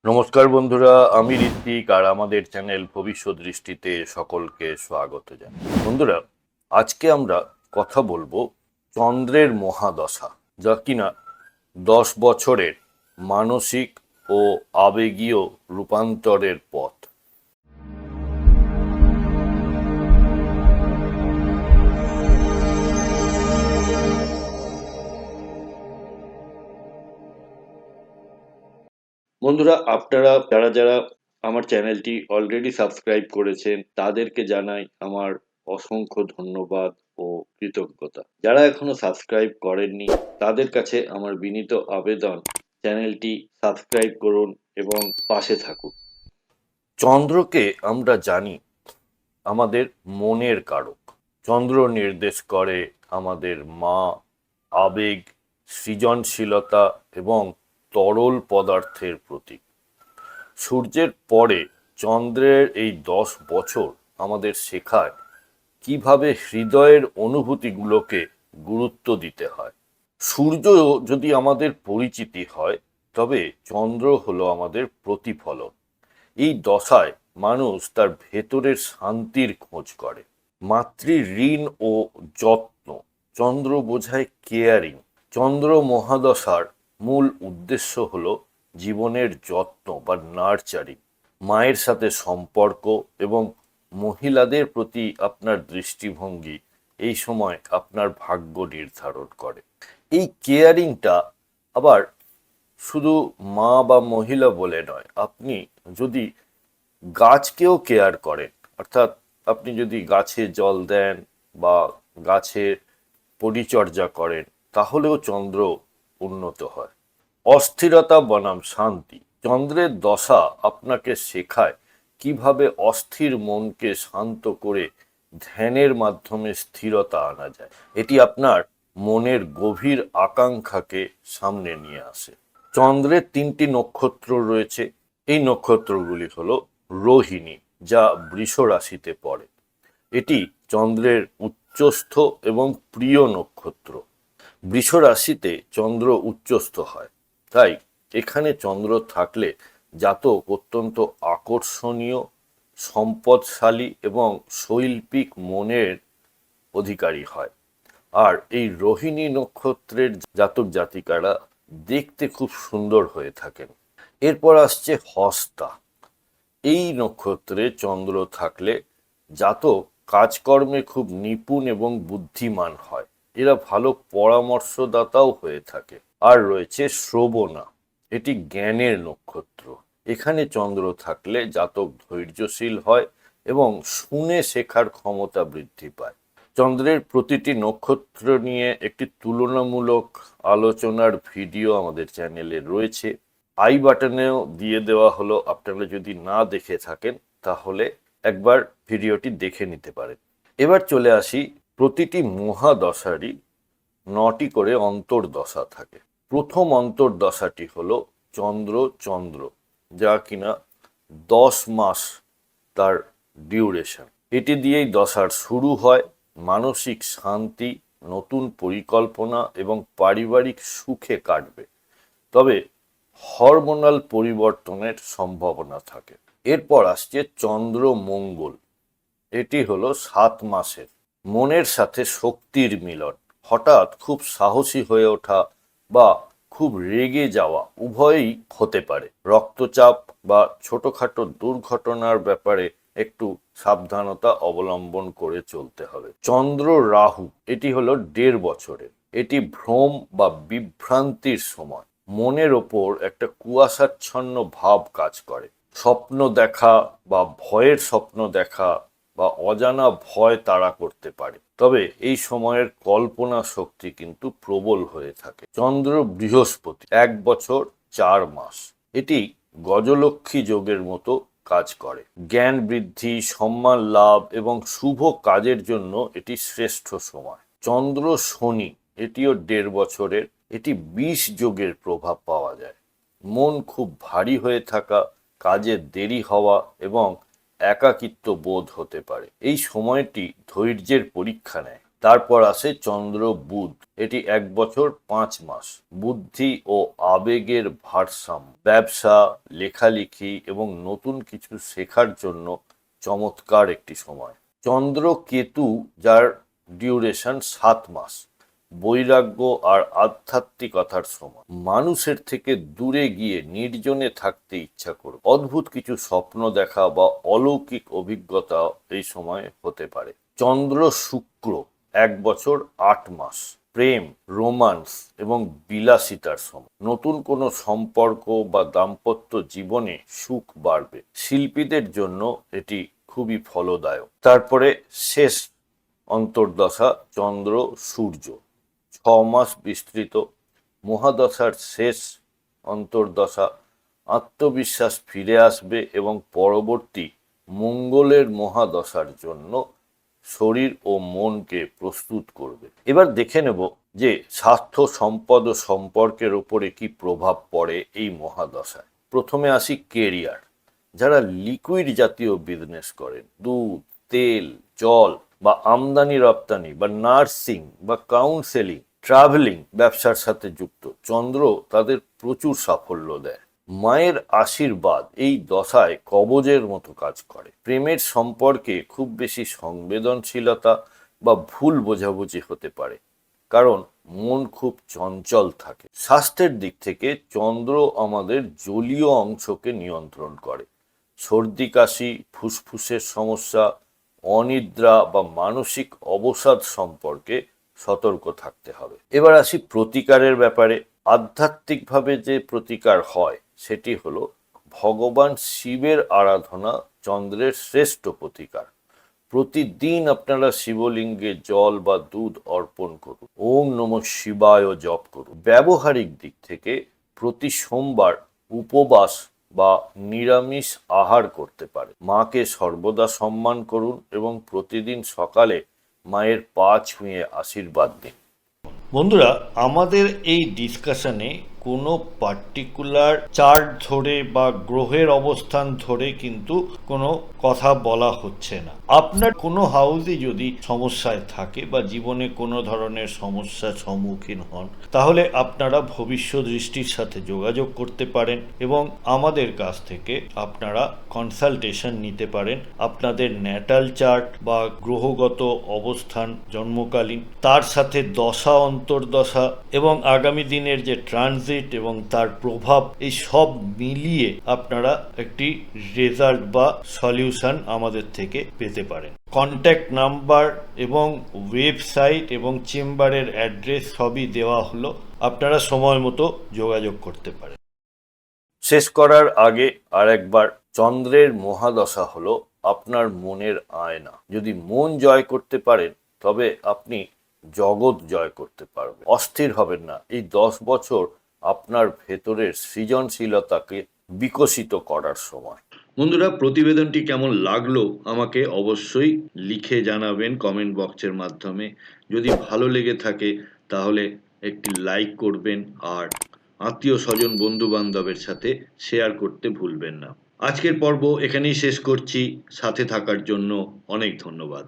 নমস্কার বন্ধুরা, আমি ঋত্বিক আর আমাদের চ্যানেল ভবিষ্যৎ দৃষ্টিতে সকলকে স্বাগত জানাই। বন্ধুরা, আজকে আমরা কথা বলবো চন্দ্রের মহাদশা, যা কিনা 10 বছরের মানসিক ও আবেগীয় রূপান্তরের পথ। বন্ধুরা, আপনারা যারা যারা আমার চ্যানেলটি অলরেডি সাবস্ক্রাইব করেছেন তাদেরকে জানাই আমার অসংখ্য ধন্যবাদ ও কৃতজ্ঞতা। যারা এখনো সাবস্ক্রাইব করেননি তাদের কাছে আমার বিনীত আবেদন, চ্যানেলটি সাবস্ক্রাইব করুন এবং পাশে থাকুন। চন্দ্রকে আমরা জানি আমাদের মনের কারক। চন্দ্র নির্দেশ করে আমাদের মা, আবেগ, সৃজনশীলতা এবং তরল পদার্থের প্রতীক। সূর্যের পরে চন্দ্রের এই 10 বছর আমাদের শেখায় কিভাবে হৃদয়ের অনুভূতিগুলোকে গুরুত্ব দিতে হয়। সূর্য যদি আমাদের পরিচিতি হয়, তবে চন্দ্র হলো আমাদের প্রতিফলন। এই দশায় মানুষ তার ভেতরের শান্তির খোঁজ করে। মাতৃ ঋণ ও যত্ন। চন্দ্র বোঝায় কেয়ারিং। চন্দ্র মহাদশার মূল উদ্দেশ্য হলো জীবনের যত্ন বা নার্চারিং, মায়ের সাথে সম্পর্ক এবং মহিলাদের প্রতি আপনার দৃষ্টিভঙ্গি এই সময় আপনার ভাগ্য নির্ধারণ করে। এই কেয়ারিংটা আবার শুধু মা বা মহিলা বলে নয়, আপনি যদি গাছকেও কেয়ার করেন, অর্থাৎ আপনি যদি গাছে জল দেন বা গাছের পরিচর্যা করেন, তাহলেও চন্দ্র উন্নত হয়। অস্থিরতা বনাম শান্তি। চন্দ্রের দশা আপনাকে শেখায় কিভাবে অস্থির মনকে শান্ত করে ধ্যানের মাধ্যমে স্থিরতা আনা যায়। এটি আপনার মনের গভীর আকাঙ্ক্ষাকে সামনে নিয়ে আসে। চন্দ্রের 3টি নক্ষত্র রয়েছে। এই নক্ষত্রগুলি হলো রোহিণী, যা বৃষ রাশিতে পড়ে। এটি চন্দ্রের উচ্চস্থ এবং প্রিয় নক্ষত্র। বৃষ রাশিতে চন্দ্র উচ্চস্থ হয়, তাই এখানে চন্দ্র থাকলে জাতক অত্যন্ত আকর্ষণীয়, সম্পদশালী এবং শৈল্পিক মনের অধিকারী হয়। আর এই রোহিণী নক্ষত্রের জাতক জাতিকারা দেখতে খুব সুন্দর হয়ে থাকেন। এরপর আসছে হস্তা। এই নক্ষত্রে চন্দ্র থাকলে জাতক কাজকর্মে খুব নিপুণ এবং বুদ্ধিমান হয়। এরা ভালো পরামর্শদাতাও হয়ে থাকে। আর রয়েছে শ্রবণা। এটি জ্ঞানের নক্ষত্র। এখানে চন্দ্র থাকলে জাতক ধৈর্যশীল হয় এবং শুনে শেখার ক্ষমতা বৃদ্ধি পায়। চন্দ্রের প্রতিটি নক্ষত্র নিয়ে একটি তুলনামূলক আলোচনার ভিডিও আমাদের চ্যানেলে রয়েছে। আই বাটনেও দিয়ে দেওয়া হলো, আপনারা যদি না দেখে থাকেন তাহলে একবার ভিডিওটি দেখে নিতে পারেন। এবার চলে আসি, প্রতিটি মহাদশারই 9টি করে অন্তর্দশা থাকে। প্রথম অন্তর্দশাটি হলো চন্দ্র চন্দ্র, যা কিনা 10 মাস তার ডিউরেশন। এটি দিয়েই দশার শুরু হয়। মানসিক শান্তি, নতুন পরিকল্পনা এবং পারিবারিক সুখে কাটবে, তবে হরমোনাল পরিবর্তনের সম্ভাবনা থাকে। এরপর আসছে চন্দ্র মঙ্গল। এটি হলো 7 মাসের। মনের সাথে শক্তির মিলন। হঠাৎ খুব সাহসী হয়ে ওঠা বা খুব রেগে যাওয়া উভয়ই হতে পারে। রক্তচাপ বা ছোটখাটো দুর্ঘটনার ব্যাপারে একটু সাবধানতা অবলম্বন করে চলতে হবে। চন্দ্র রাহু, এটি হলো 1.5 বছরের। এটি ভ্রম বা বিভ্রান্তির সময়। মনের ওপর একটা কুয়াশাচ্ছন্ন ভাব কাজ করে। স্বপ্ন দেখা বা ভয়ের স্বপ্ন দেখা বা অজানা ভয় তাড়া করতে পারে, তবে এই সময়ের কল্পনা শক্তি কিন্তু প্রবল হয়ে থাকে। চন্দ্র বৃহস্পতি, 1 বছর 4 মাস। এটি গজলক্ষ্মী যোগের মতো কাজ করে। জ্ঞান বৃদ্ধি, সম্মান লাভ এবং শুভ কাজের জন্য এটি শ্রেষ্ঠ সময়। চন্দ্র শনি, এটিও 1.5 বছরের। এটি 20 যোগের প্রভাব পাওয়া যায়। মন খুব ভারী হয়ে থাকা, কাজে দেরি হওয়া এবং একাকিত্ব বোধ হতে পারে। এই সময়টি ধৈর্যের পরীক্ষা নেয়, তারপর আসে চন্দ্র বুধ, এটি 1 বছর 5 মাস। বুদ্ধি ও আবেগের ভারসাম্য, ব্যবসা, লেখালেখি এবং নতুন কিছু শেখার জন্য চমৎকার একটি সময়। চন্দ্র কেতু, যার ডিউরেশন 7 মাস, বৈরাগ্য আর আধ্যাত্মিকতার সময়। মানুষের থেকে দূরে গিয়ে নির্জনে থাকতে ইচ্ছা করবে। অদ্ভুত কিছু স্বপ্ন দেখা বা অলৌকিক অভিজ্ঞতা এই সময় হতে পারে। চন্দ্র শুক্র, 1 বছর 8 মাস, প্রেম, রোমান্স এবং বিলাসিতার সময়। নতুন কোনো সম্পর্ক বা দাম্পত্য জীবনে সুখ বাড়বে। শিল্পীদের জন্য এটি খুবই ফলদায়ক। তারপরে শেষ অন্তর্দশা চন্দ্র সূর্য, 6 মাস বিস্তৃত। মহাদশার শেষ অন্তর্দশা, আত্মবিশ্বাস ফিরে আসবে এবং পরবর্তী মঙ্গলের মহাদশার জন্য শরীর ও মনকে প্রস্তুত করবে। এবার দেখে নেব যে স্বাস্থ্য, সম্পদ ও সম্পর্কের উপরে কি প্রভাব পড়ে এই মহাদশায়। প্রথমে আসি কেরিয়ার। যারা লিকুইড জাতীয় বিজনেস করেন, দুধ, তেল, জল বা আমদানি রপ্তানি বা নার্সিং বা কাউন্সেলিং, ট্রাভেলিং ব্যবসার সাথে যুক্ত, চন্দ্র তাদের প্রচুর সাফল্য দেয়। মায়ের আশীর্বাদ এই দশায় কবজের মতো কাজ করে। প্রেমের সম্পর্কে খুব বেশি সংবেদনশীলতা বা ভুল বোঝাবুঝি হতে পারে, কারণ মন খুব চঞ্চল থাকে। স্বাস্থ্যের দিক থেকে চন্দ্র আমাদের জলীয় অংশকে নিয়ন্ত্রণ করে। সর্দি কাশি, ফুসফুসের সমস্যা, অনিদ্রা বা মানসিক অবসাদ সম্পর্কে সতর্ক থাকতে হবে। এবার আসি প্রতিকারের ব্যাপারে। আধ্যাত্মিকভাবে যে প্রতিকার হয় সেটি হলো ভগবান শিবের আরাধনা চন্দ্রের শ্রেষ্ঠ প্রতিকার। প্রতিদিন আপনারা শিবলিঙ্গে জল বা দুধ অর্পণ করুন, ওম নমঃ শিবায় জপ করুন। ব্যবহারিক দিক থেকে প্রতি সোমবার উপবাস বা নিরামিষ আহার করতে পারে। মাকে সর্বদা সম্মান করুন এবং প্রতিদিন সকালে মায়ের পা ছুঁয়ে আশীর্বাদ দিন। বন্ধুরা, আমাদের এই ডিসকাশনে কোনো পার্টিকুলার চার্ট ধরে বা গ্রহের অবস্থান ধরে কিন্তু কোনো কথা বলা হচ্ছে না। আপনার কোনো হাউসে যদি সমস্যায় থাকে বা জীবনে কোনো ধরনের সমস্যার সম্মুখীন হন, তাহলে আপনারা ভবিষ্যৎ দৃষ্টির সাথে যোগাযোগ করতে পারেন এবং আমাদের কাছ থেকে আপনারা কনসালটেশন নিতে পারেন। আপনাদের ন্যাটাল চার্ট বা গ্রহগত অবস্থান জন্মকালীন, তার সাথে দশা, অন্তর্দশা এবং আগামী দিনের যে ট্রানজিট এবং তার প্রভাব, এই সব মিলিয়ে আপনারা একটি রেজাল্ট বা সলিউশন আমাদের থেকে পেতে পারেন। কন্ট্যাক্ট নাম্বার এবং ওয়েবসাইট এবং চেম্বারের অ্যাড্রেস সবই দেওয়া হলো, আপনারা সময় মতো যোগাযোগ করতে পারেন। শেষ করার আগে আরেকবার, চন্দ্রের মহাদশা হলো আপনার মনের আয়না। যদি মন জয় করতে পারেন তবে আপনি জগৎ জয় করতে পারবেন। অস্থির হবেন না। এই 10 বছর আপনার ভেতরের সৃজনশীলতাকে বিকশিত করার সময়। বন্ধুরা, প্রতিবেদনটি কেমন লাগলো আমাকে অবশ্যই লিখে জানাবেন কমেন্ট বক্সের মাধ্যমে। যদি ভালো লেগে থাকে তাহলে একটি লাইক করবেন আর আত্মীয় স্বজন বন্ধু বান্ধবের সাথে শেয়ার করতে ভুলবেন না। আজকের পর্ব এখানেই শেষ করছি। সাথে থাকার জন্য অনেক ধন্যবাদ।